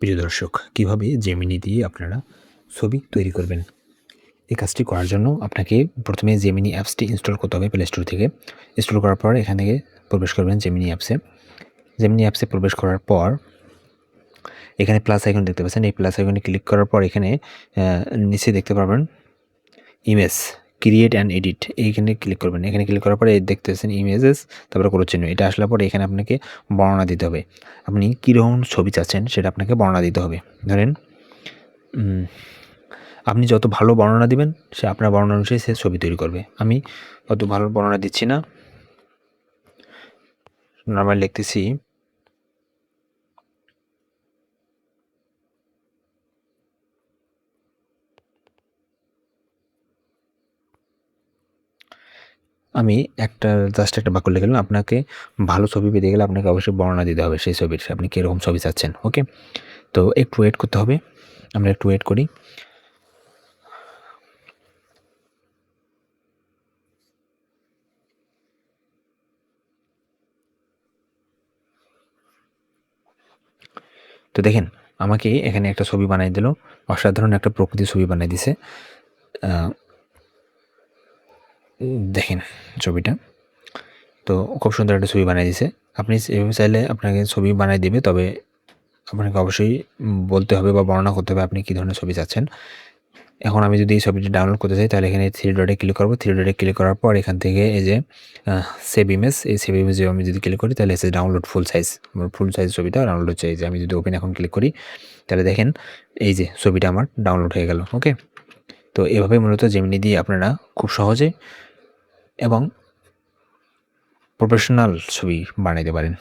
প্রিয় দর্শক, কীভাবে জেমিনি দিয়ে আপনারা ছবি তৈরি করবেন। এই কাজটি করার জন্য আপনাকে প্রথমে জেমিনি অ্যাপসটি ইনস্টল করতে হবে প্লে স্টোর থেকে। ইনস্টল করার পর এখান থেকে প্রবেশ করবেন জেমিনি অ্যাপসে। জেমিনি অ্যাপসে প্রবেশ করার পর এখানে প্লাস আইকন দেখতে পাচ্ছেন। এই প্লাস আইকনে ক্লিক করার পর এখানে নিচে দেখতে পারবেন ইমেজ ক্রিয়েট অ্যান্ড এডিট, এইখানে ক্লিক করবেন। এখানে ক্লিক করার পরে দেখতে পাচ্ছেন ইমেজেস, তারপরে কোনো চিহ্ন। এটা আসলে পরে এখানে আপনাকে বর্ণনা দিতে হবে। আপনি কীরকম ছবি চাচ্ছেন সেটা আপনাকে বর্ণনা দিতে হবে। ধরেন আপনি যত ভালো বর্ণনা দিবেন সে আপনার বর্ণনা অনুযায়ী সে ছবি তৈরি করবে। আমি অত ভালো বর্ণনা দিচ্ছি না, নরমাল লিখতেছি। আমি জাস্ট একটা বাক্য লিখলাম। আপনাকে ভালো ছবি পেতে গেলে আপনাকে অবশ্যই বর্ণনা দিতে হবে সেই ছবির, আপনি কীরকম ছবি চাচ্ছেন। ওকে, তো একটু ওয়েট করতে হবে। আমরা একটু ওয়েট করি। তো দেখেন, আমাকে এখানে একটা ছবি বানাই দিল, অসাধারণ একটা প্রকৃতির ছবি বানাই দিছে। দেখেন ছবিটা, তো খুব সুন্দর একটা ছবি বানিয়ে দিছে। আপনি এভাবে চাইলে আপনাকে ছবি বানিয়ে দেবে, তবে আপনাকে অবশ্যই বলতে হবে বা বর্ণনা করতে হবে আপনি কী ধরনের ছবি চাচ্ছেন। এখন আমি যদি এই ছবিটি ডাউনলোড করতে চাই তাহলে এখানে থ্রি ডটে ক্লিক করব। থ্রি ডটে ক্লিক করার পর এখান থেকে এই যে সেভ ইমেজ, এই সেভ ইমেজে আমি যদি ক্লিক করি তাহলে এসে ডাউনলোড ফুল সাইজ, আমার ফুল সাইজ ছবিটা ডাউনলোড হচ্ছে। এই যে আমি যদি ওপেন এখন ক্লিক করি তাহলে দেখেন এই যে ছবিটা আমার ডাউনলোড হয়ে গেল। ওকে, তো এভাবে মূলত জেমিনি দিয়ে আপনারা খুব সহজে এবং প্রফেশনাল ছবি বানাইতে পারেন।